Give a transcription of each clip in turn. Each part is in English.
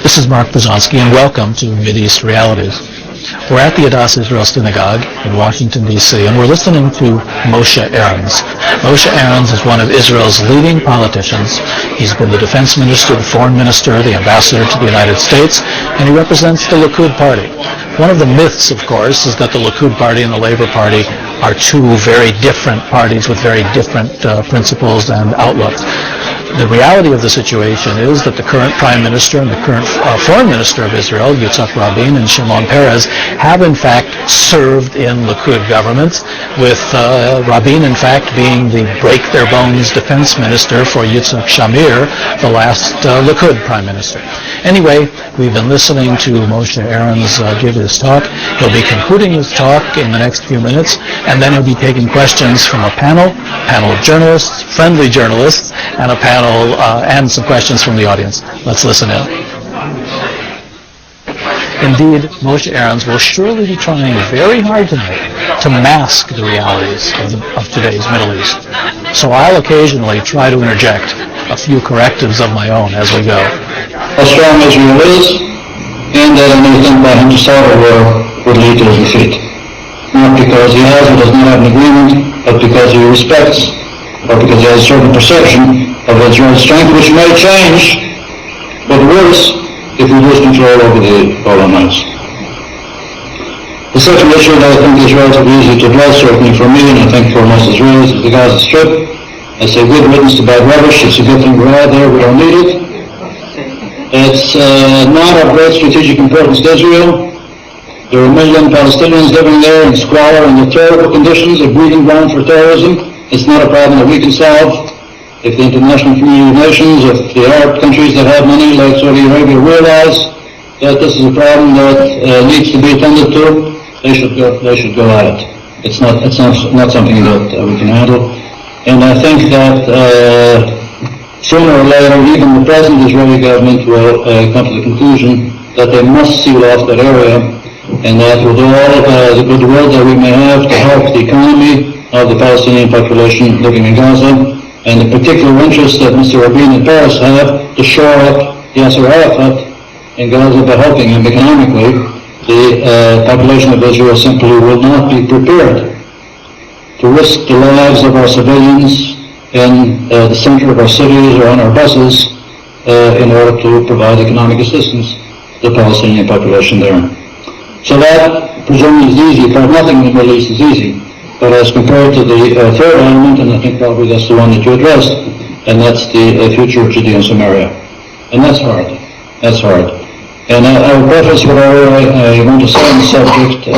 This is Mertv64 and welcome to Mideast Realities. We're at the Adass Israel Synagogue in Washington, D.C., and we're listening to Moshe Ahrens. Moshe Ahrens is one of Israel's leading politicians. He's been the defense minister, the foreign minister, the ambassador to the United States, and he represents the Likud party. One of the myths, of course, is that the Likud party and the Labor Party are two very different parties with very different principles and outlooks. The reality of the situation is that the current Prime Minister and the current Foreign Minister of Israel, Yitzhak Rabin and Shimon Peres, have in fact served in Likud governments, with Rabin in fact being the break-their-bones defense minister for Yitzhak Shamir, the last Likud Prime Minister. Anyway, we've been listening to Moshe Ahrens give his talk. He'll be concluding his talk in the next few minutes, and then he'll be taking questions from a panel of journalists, friendly journalists, and a panel and some questions from the audience. Let's listen in. Indeed, Moshe Ahrens will surely be trying very hard tonight to mask the realities of today's Middle East. So I'll occasionally try to interject a few correctives of my own as we go. How strong Israel is, and that anything by him to start a war would lead to his defeat. Not because he has or does not have an agreement, but because he respects, or because he has a certain perception of Israel's strength, which may change, but worse if we lose control over the Golan Heights. The second issue that I think is relatively easy to address, certainly for me, and I think for most Israelis, is the Gaza Strip. I say good riddance to bad rubbish. It's a good thing we're out there. We don't need it. It's not of great strategic importance to Israel. There are a million Palestinians living there in squalor and the terrible conditions, a breeding ground for terrorism. It's not a problem that we can solve. If the international community of nations, if the Arab countries that have money like Saudi Arabia realize that this is a problem that needs to be attended to, they should go at it. It's not something that we can handle. And I think that sooner or later, even the present Israeli government will come to the conclusion that they must seal off that area, and that with all the goodwill that we may have to help the economy of the Palestinian population living in Gaza, and the particular interest that Mr. Rabin and Peres have to shore up Yasser Arafat in Gaza by helping him economically, the population of Israel simply will not be prepared to risk the lives of our civilians in the center of our cities or on our buses in order to provide economic assistance to the Palestinian population there. So that, presumably, is easy. Nothing in the Middle East is easy. But as compared to the third element, and I think probably that's the one that you addressed, and that's the future of Judea and Samaria. And that's hard. That's hard. And I will preface whatever I want to say on the subject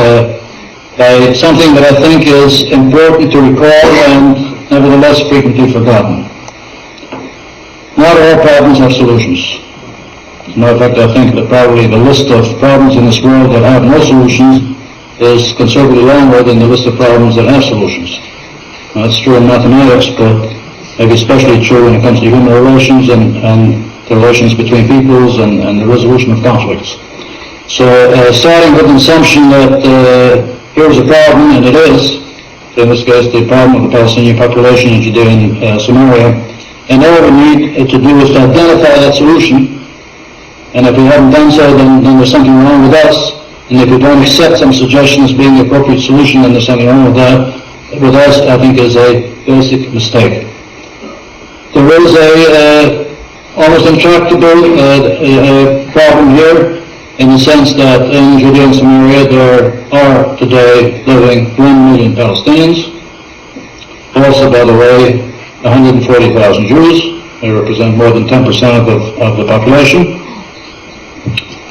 by something that I think is important to recall and nevertheless frequently forgotten. Not all problems have solutions. As a matter of fact, I think that probably the list of problems in this world that have no solutions is considerably longer than the list of problems that have solutions. Now, that's true in mathematics, but maybe especially true when it comes to human relations and the relations between peoples and the resolution of conflicts. So starting with an assumption that here's a problem, and it is, in this case, the problem of the Palestinian population in Judea and Samaria, and all we need to do is to identify that solution, and if we haven't done so, then there's something wrong with us. And if we don't accept some suggestion as being the appropriate solution, then there's something wrong with that. With us, I think, is a basic mistake. There is a almost intractable problem here, in the sense that in Judea and Samaria there are today living 1 million Palestinians. Also, by the way, 140,000 Jews. They represent more than 10% of the population.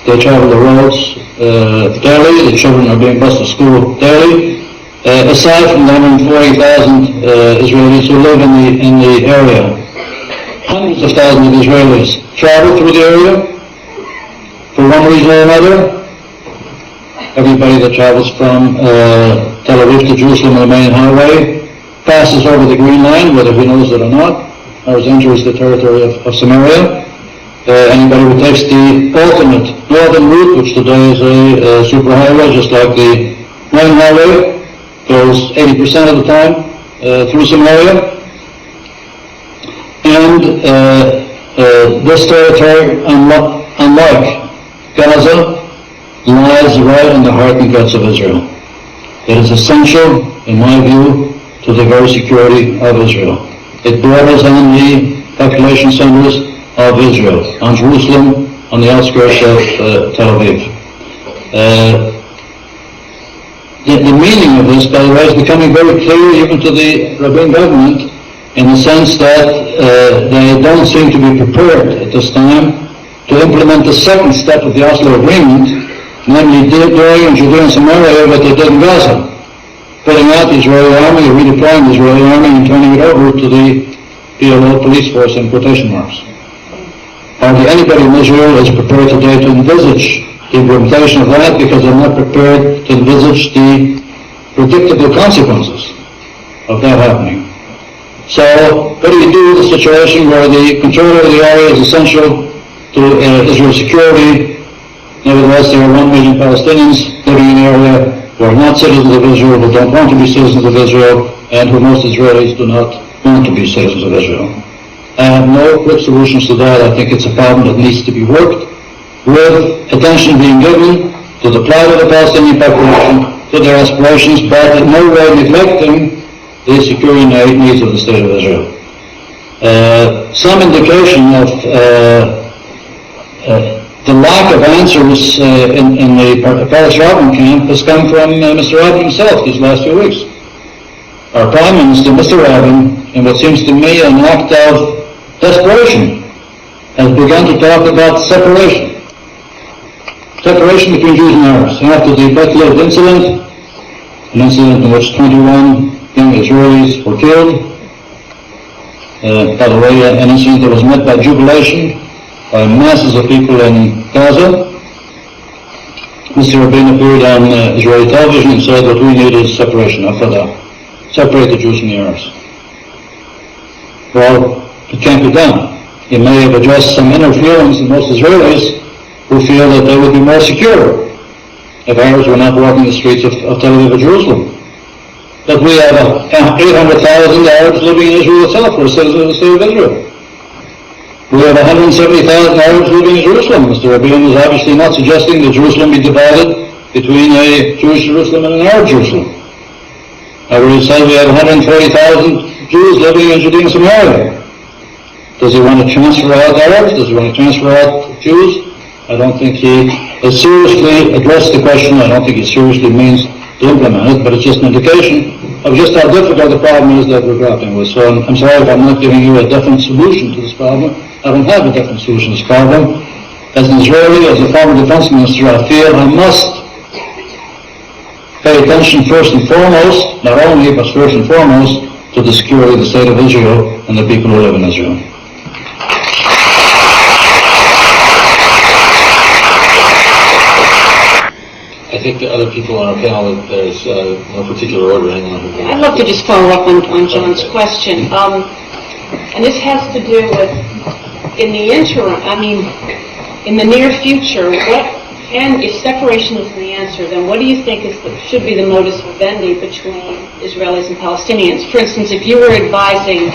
They travel the roads daily. The children are being bused to school daily. Aside from the 140,000 Israelis who live in the area, hundreds of thousands of Israelis travel through the area for one reason or another. Everybody that travels from Tel Aviv to Jerusalem on the main highway passes over the Green Line, whether he knows it or not, or enters the territory of Samaria. Anybody who takes the ultimate northern route, which today is a superhighway, just like the main highway, goes 80% of the time through Samaria. And this territory, unlike Gaza lies right in the heart and guts of Israel. It is essential, in my view, to the very security of Israel. It borders on the population centers of Israel, on Jerusalem, on the outskirts of Tel Aviv. The meaning of this, by the way, is becoming very clear even to the Rabin government, in the sense that they don't seem to be prepared at this time to implement the second step of the Oslo Agreement, namely doing in Judea and Samaria what they did in Gaza, putting out the Israeli army, redeploying the Israeli army, and turning it over to the PLO police force in quotation marks. Hardly anybody in Israel is prepared today to envisage the implementation of that, because they're not prepared to envisage the predictable consequences of that happening. So, what do you do with a situation where the control over the area is essential to Israel's security? Nevertheless, there are 1 million Palestinians living in the area who are not citizens of Israel, who don't want to be citizens of Israel, and who most Israelis do not want to be citizens of Israel. I have no quick solutions to that. I think it's a problem that needs to be worked, with attention being given to the plight of the Palestinian population, to their aspirations, but in no way neglecting the security needs of the State of Israel. Some indication of the lack of answers in the Paris Rabin camp has come from Mr. Rabin himself these last few weeks. Our Prime Minister, Mr. Rabin, in what seems to me an act of desperation, has begun to talk about separation. Separation between Jews and Arabs. After the Beth-lived incident, an incident in which 21 young Israelis were killed, by the way, an incident that was met by jubilation by masses of people in Gaza, Mr. Rabin appeared on Israeli television and said, what we need is separation, afadah. Separate the Jews from the Arabs. Well, it can't be done. He may have addressed some inner feelings in most Israelis who feel that they would be more secure if Arabs were not walking the streets of Tel Aviv or Jerusalem. But we have 800,000 Arabs living in Israel itself, who are citizens of the State of Israel. We have 170,000 Arabs living in Jerusalem. Mr. Rabin is obviously not suggesting that Jerusalem be divided between a Jewish Jerusalem and an Arab Jerusalem. However, he says we have 140,000 Jews living in Judea and Samaria. Does he want to transfer out Arabs? Does he want to transfer out Jews? I don't think he has seriously addressed the question. I don't think he seriously means to implement it, but it's just an indication of just how difficult the problem is that we're grappling with. So I'm sorry if I'm not giving you a definite solution to this problem. I don't have a definite solution to this problem. As an Israeli, as a former defense minister, I feel I must pay attention first and foremost, not only, but first and foremost, to the security of the State of Israel and the people who live in Israel. I think the other people on our panel, there's no particular order. I'd love to just follow up on John's question. And this has to do with, in the interim, in the near future, and if separation is the answer, then what do you think should be the modus vivendi between Israelis and Palestinians? For instance, if you were advising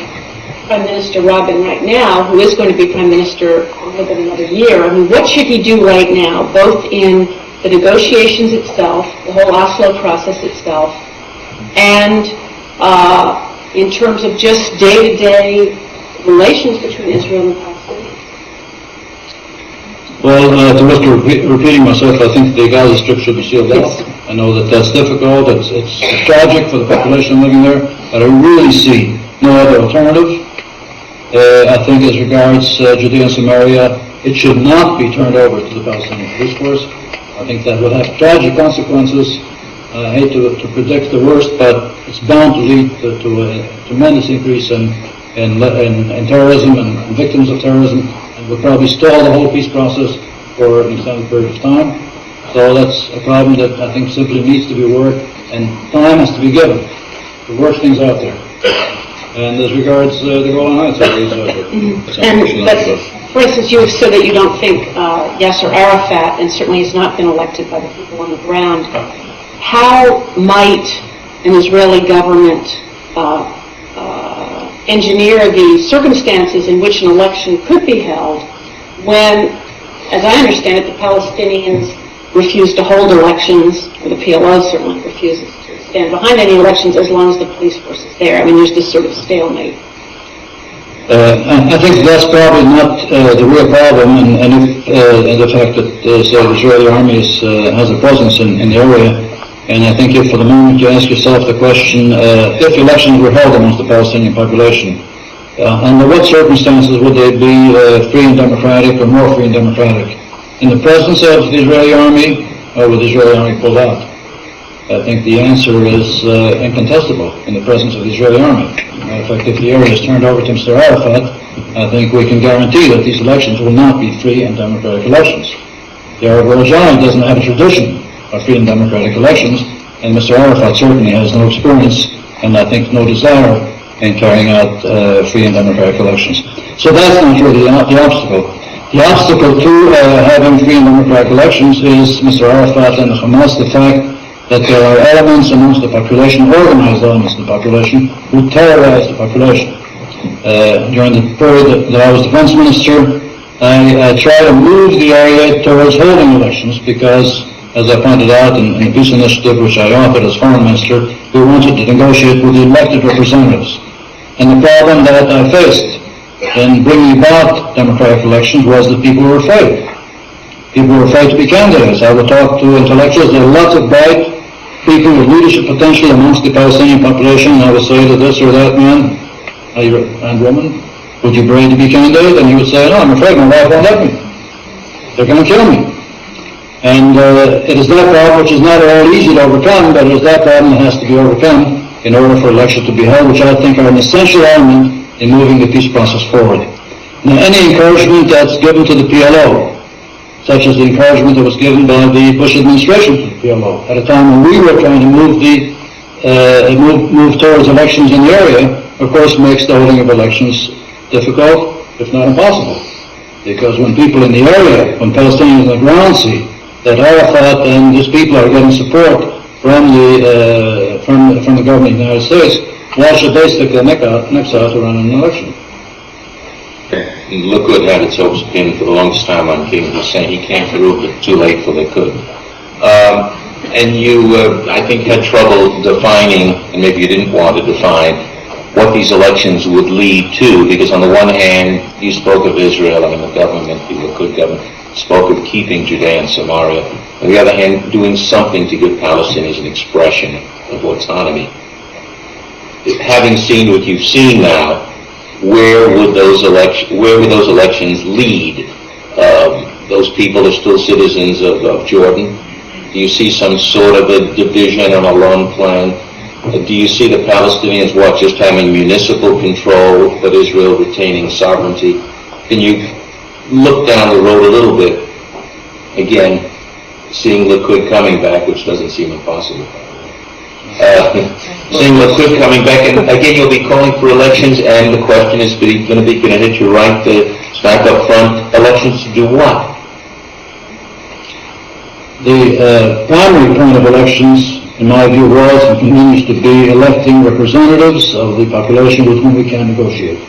Prime Minister Rabin right now, who is going to be Prime Minister within another year, what should he do right now, both in the negotiations itself, the whole Oslo process itself, and in terms of just day-to-day relations between Israel and Palestine? Well, at the risk of repeating myself, I think the Gaza Strip should be sealed off. Yes. I know that that's difficult, it's tragic for the population living there, but I really see no other alternative. I think as regards Judea and Samaria, it should not be turned over to the Palestinian police force. I think that would have tragic consequences. I hate to predict the worst, but it's bound to lead to a tremendous increase in terrorism and victims of terrorism, and will probably stall the whole peace process for an extended period of time. So that's a problem that I think simply needs to be worked, and time has to be given to work things out there. And as regards the Golan Heights, For instance, you have said that you don't think Yasser Arafat, and certainly has not been elected by the people on the ground. How might an Israeli government engineer the circumstances in which an election could be held when as I understand it, the Palestinians refuse to hold elections, or the PLO certainly refuses to stand behind any elections as long as the police force is there. I mean, there's this sort of stalemate. I think that's probably not the real problem, and if the fact that say the Israeli army has a presence in the area, and I think if for the moment you ask yourself the question, if elections were held amongst the Palestinian population, under what circumstances would they be free and democratic or more free and democratic? In the presence of the Israeli army, or would the Israeli army pull out? I think the answer is incontestable in the presence of the Israeli army. In fact, if the area is turned over to Mr. Arafat, I think we can guarantee that these elections will not be free and democratic elections. The Arab world generally doesn't have a tradition of free and democratic elections, and Mr. Arafat certainly has no experience, and I think no desire in carrying out free and democratic elections. So that's not really the obstacle. The obstacle to having free and democratic elections is Mr. Arafat and the Hamas, the fact that there are elements amongst the population, organized elements of the population, who terrorize the population. During the period that I was defense minister, I tried to move the area towards holding elections because, as I pointed out in the peace initiative which I authored as foreign minister, we wanted to negotiate with the elected representatives. And the problem that I faced in bringing about democratic elections was that people were afraid. People were afraid to be candidates. I would talk to intellectuals. There are lots of bright people with leadership potential amongst the Palestinian population, and I would say to this or that man and woman, would you be ready to be candidate? And he would say, no, I'm afraid my wife won't let me. They're going to kill me. And it is that problem which is not at all easy to overcome, but it is that problem that has to be overcome in order for elections to be held, which I think are an essential element in moving the peace process forward. Now, any encouragement that's given to the PLO, such as the encouragement that was given by the Bush administration to the PLO at a time when we were trying to move towards elections in the area, of course makes the holding of elections difficult, if not impossible. Because when people in the area, when Palestinians on the ground see that Arafat and his people are getting support from the government of the United States, why should they stick their necks out to run an election? Likud had its hopes pinned for the longest time on King Hussein. He came through, but too late for Likud. And you, I think, had trouble defining, and maybe you didn't want to define, what these elections would lead to, because on the one hand, you spoke of Israel, I mean the government, the Likud government, spoke of keeping Judea and Samaria. On the other hand, doing something to give Palestinians an expression of autonomy. Having seen what you've seen now, where would those elections lead? Those people are still citizens of Jordan. Do you see some sort of a division on a long plan? Do you see the Palestinians just having municipal control, but Israel retaining sovereignty? Can you look down the road a little bit, again, seeing Likud coming back, which doesn't seem impossible? Seeing Likud coming back, and again, you'll be calling for elections, and the question is going to hit you right back up front. Elections to do what? The primary point of elections, in my view, was and continues to be electing representatives of the population with whom we can negotiate.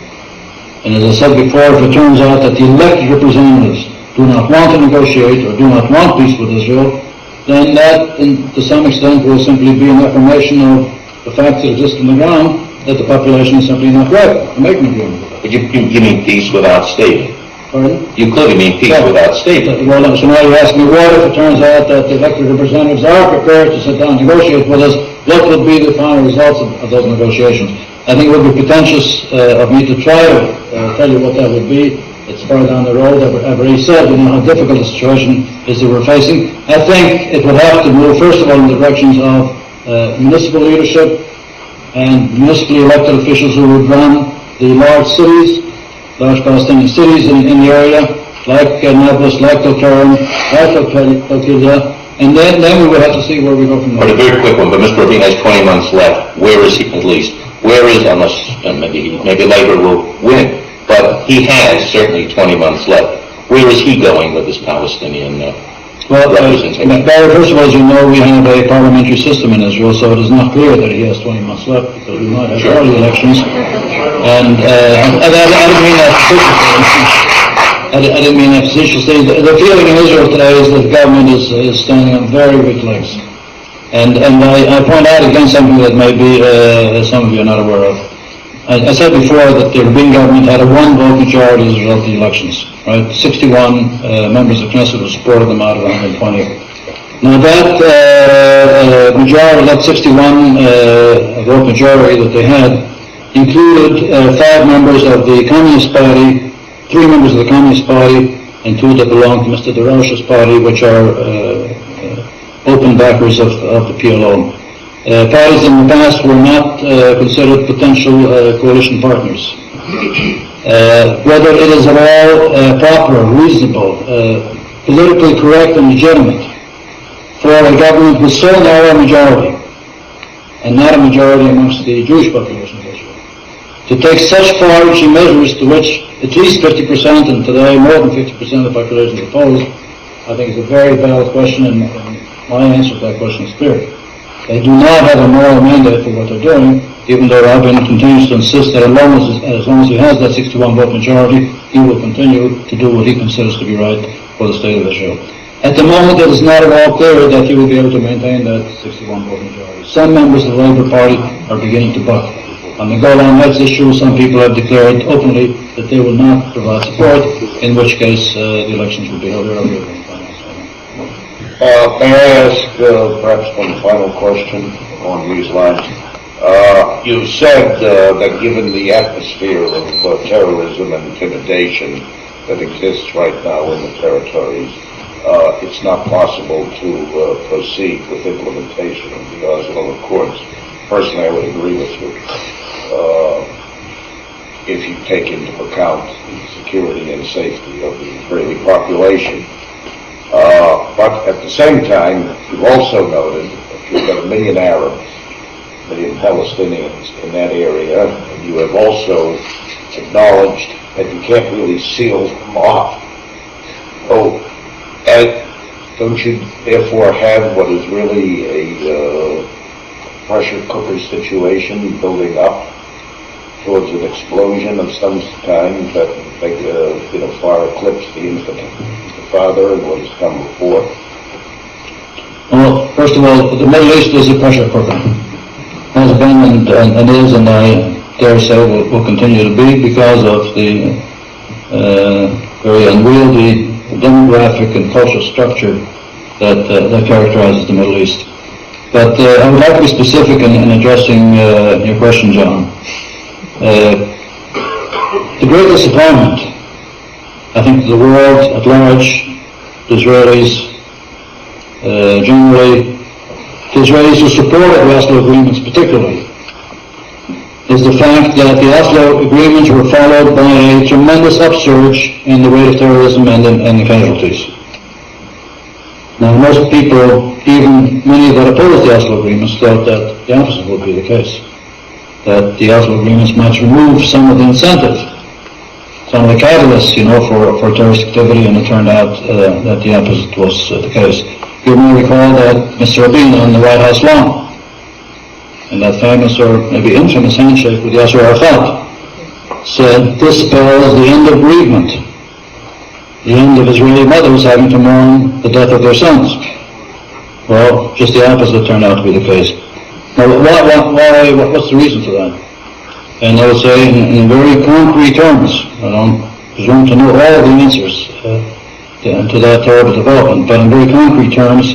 And as I said before, if it turns out that the elected representatives do not want to negotiate or do not want peace with Israel, then that, to some extent, will simply be an affirmation of the facts that exist on the ground, that the population is simply not ready to make an agreement with that. But you mean peace without state? Pardon? You clearly mean peace without state. Well, so now you ask me, what if it turns out that the elected representatives are prepared to sit down and negotiate with us? What would be the final results of those negotiations? I think it would be pretentious of me to try to tell you what that would be. It's far down the road. I've already said, how difficult the situation is that we're facing. I think it would have to move, first of all, in the directions of municipal leadership and municipally elected officials who would run the large cities, large Palestinian cities in the area, like Nablus, like Tulkarm, like Al-Qaeda, and then we would have to see where we go from there. But a very quick one, but Mr. Rabin has 20 months left. Where is he, at least? Where is, unless maybe Labour will win, but he has certainly 20 months left. Where is he going with this Palestinian representation? Barry, first of all, as you know, we have a parliamentary system in Israel, so it is not clear that he has 20 months left, because we might have early elections. And I don't mean that I didn't mean that facetiously. The feeling in Israel today is that the government is standing on very weak legs. And I point out again something that maybe some of you are not aware of. I said before that the Rabin government had a one-vote majority as a result of the elections, right? 61 members of Knesset who supported them out of 120. Now that majority, that 61 vote majority that they had, included 5 members of the Communist Party, 3 members of the Communist Party, and 2 that belong to Mr. DeRouche's party, which are open backers of the PLO. Parties in the past were not considered potential coalition partners. Whether it is at all proper, reasonable, politically correct and legitimate for a government with so narrow a majority, and not a majority amongst the Jewish population of Israel, to take such far-reaching measures to which at least 50%, and today more than 50% of the population is opposed, I think is a very valid question, and my answer to that question is clear. They do not have a moral mandate for what they're doing, even though Rabin continues to insist that as long as he has that 61 vote majority, he will continue to do what he considers to be right for the state of Israel. At the moment, it is not at all clear that he will be able to maintain that 61 vote majority. Some members of the Labour Party are beginning to buck. On the Golan Heights issue, some people have declared openly that they will not provide support, in which case the elections will be held earlier than the finals. May I ask perhaps one final question on these lines? You said that given the atmosphere of terrorism and intimidation that exists right now in the territories, it's not possible to proceed with implementation of the Oslo Accords. Personally, I would agree with you. If you take into account the security and safety of the Israeli population. But at the same time, you've also noted that you've got 1 million Arabs, 1 million Palestinians in that area, and you have also acknowledged that you can't really seal them off. Oh, don't you therefore have what is really a pressure cooker situation building up towards an explosion of some kind that make far eclipse the Father and what has come before? Well, first of all, the Middle East is a pressure cooker. Has been and is, and I dare say will continue to be, because of the very unwieldy demographic and cultural structure that characterizes the Middle East. But I would like to be specific in addressing your question, John. The great disappointment, I think, to the world at large, the Israelis generally, the Israelis who supported the Oslo agreements particularly, is the fact that the Oslo agreements were followed by a tremendous upsurge in the rate of terrorism and the casualties. Now, most people, even many that opposed the Oslo agreements, thought that the opposite would be the case, that the Oslo agreements might remove some of the incentive, some of the catalysts, for terrorist activity, and it turned out that the opposite was the case. You may recall that Mr. Rabin on the White House lawn, in that famous or maybe infamous handshake with Yasser Arafat, said this spells the end of bereavement, the end of Israeli mothers having to mourn the death of their sons. Well, just the opposite turned out to be the case. Now, what's the reason for that? And I would say in very concrete terms, I don't presume to know all of the answers to that terrible development, but in very concrete terms,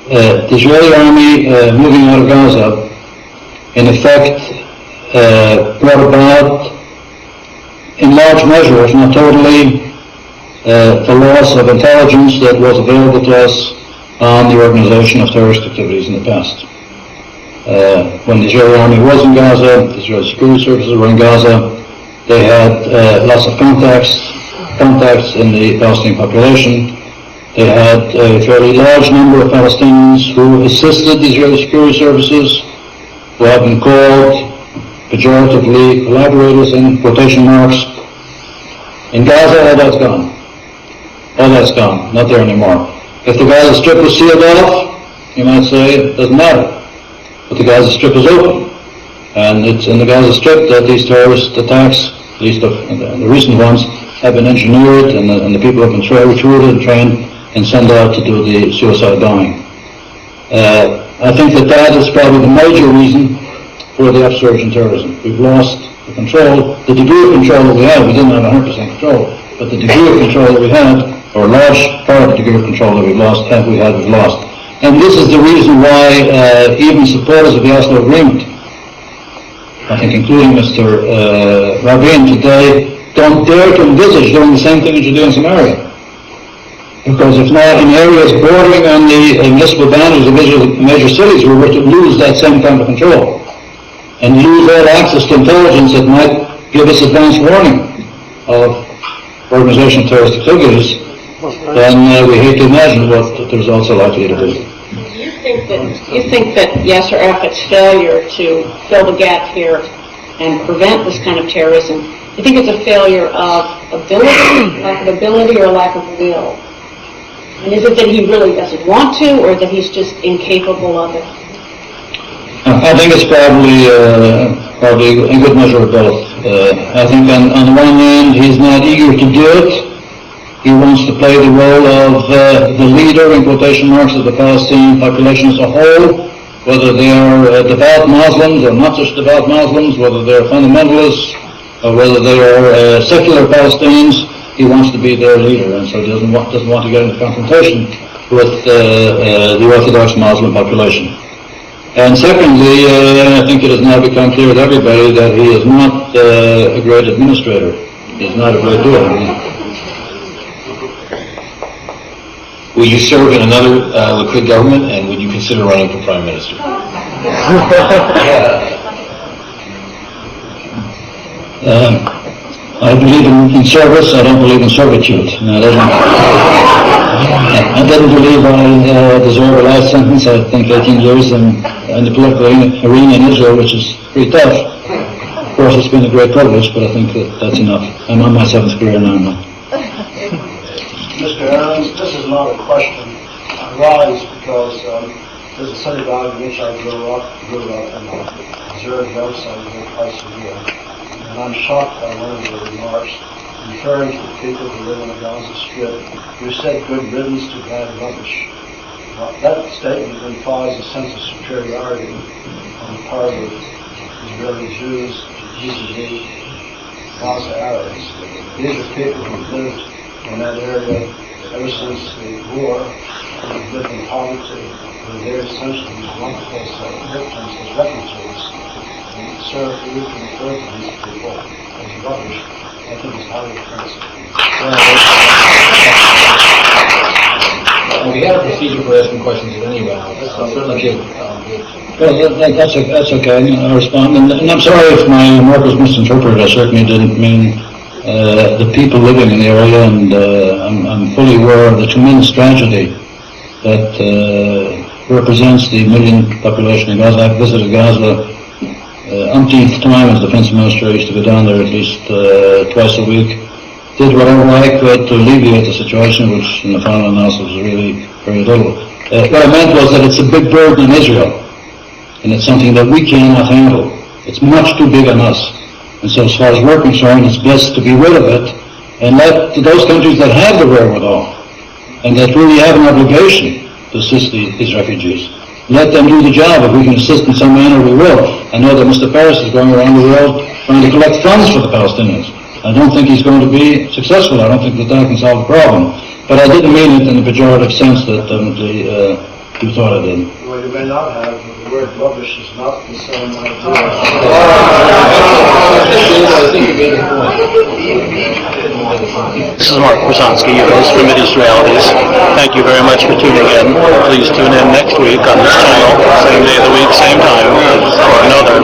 the Israeli army moving out of Gaza, in effect, brought about, in large measure, if not totally, the loss of intelligence that was available to us on the organization of terrorist activities in the past. When the Israeli army was in Gaza, the Israeli security services were in Gaza, they had lots of contacts in the Palestinian population. They had a fairly large number of Palestinians who assisted the Israeli security services, who have been called pejoratively collaborators in quotation marks. In Gaza, all that's gone. All that's gone, not there anymore. If the Gaza Strip was sealed off, you might say it doesn't matter. But the Gaza Strip is open. And it's in the Gaza Strip that these terrorist attacks, at least the recent ones, have been engineered, and the people have been recruited and trained and sent out to do the suicide bombing. I think that is probably the major reason for the upsurge in terrorism. We've lost the control, the degree of control that we had. We didn't have 100% control, but the degree of control that we had, or a large part of the degree of control that we've lost. And this is the reason why even supporters of the Oslo Agreement, I think including Mr. Rabin today, don't dare to envisage doing the same thing that you do in Somalia. Because if not, in areas bordering on the municipal boundaries of major cities, we were to lose that same kind of control and lose all access to intelligence that might give us advance warning of organization of terrorist activities, then we hate to imagine what the results are likely to be. You think that Yasser Arafat's failure to fill the gap here and prevent this kind of terrorism, you think it's a failure of ability, lack of ability, or lack of will? And is it that he really doesn't want to, or that he's just incapable of it? I think it's probably a good measure of both. I think on the one hand, he's not eager to do it. He wants to play the role of the leader, in quotation marks, of the Palestinian population as a whole, whether they are devout Muslims or not such devout Muslims, whether they're fundamentalists or whether they are secular Palestinians. He wants to be their leader, and so he doesn't want to get into confrontation with the Orthodox Muslim population. And secondly, I think it has now become clear to everybody that he is not a great administrator. He's not a great doer. Will you serve in another Likud government, and would you consider running for prime minister? I believe in service. I don't believe in servitude. I didn't believe I deserve a life sentence. I think 18 years in the political arena in Israel, which is pretty tough. Of course, it's been a great privilege, but I think that's enough. I'm on my 7th career now. Mr. Ahrens, this is not a question. I rise because there's a synagogue in which I grew up and observed the outside there twice a year. And I'm shocked by one of your remarks referring to the people who live on the Gaza Strip. You said good riddance to bad rubbish. That statement implies a sense of superiority on the part of Israeli Jews vis-a-vis Gaza Arabs. These are people who've lived in that area ever since the war, who've lived in poverty, who are there essentially as wonderful victims, as refugees. And sir, for you to refer to these people as rubbish, I think is highly offensive. We have a procedure for asking questions at any round. Certainly give. Well, that's okay. I'll respond. And I'm sorry if my remark was misinterpreted. I certainly didn't mean the people living in the area, and I'm fully aware of the tremendous tragedy that represents the million population of Gaza. I've visited Gaza umpteenth time as defense minister. I used to go down there at least twice a week. Did whatever I could to alleviate the situation, which in the final analysis was really very little. What I meant was that it's a big burden in Israel, and it's something that we cannot handle. It's much too big on us. And so as far as we're concerned, it's best to be rid of it and let those countries that have the wherewithal and that really have an obligation to assist these refugees, let them do the job. If we can assist in some manner, we will. I know that Mr. Peres is going around the world trying to collect funds for the Palestinians. I don't think he's going to be successful. I don't think that can solve the problem. But I didn't mean it in the pejorative sense that you thought I did. Well, you may not have. The word rubbish is not the same idea. This is Mark Kwasonsky, your host for Mideast Realities. Thank you very much for tuning in. Please tune in next week on this channel, same day of the week, same time, for another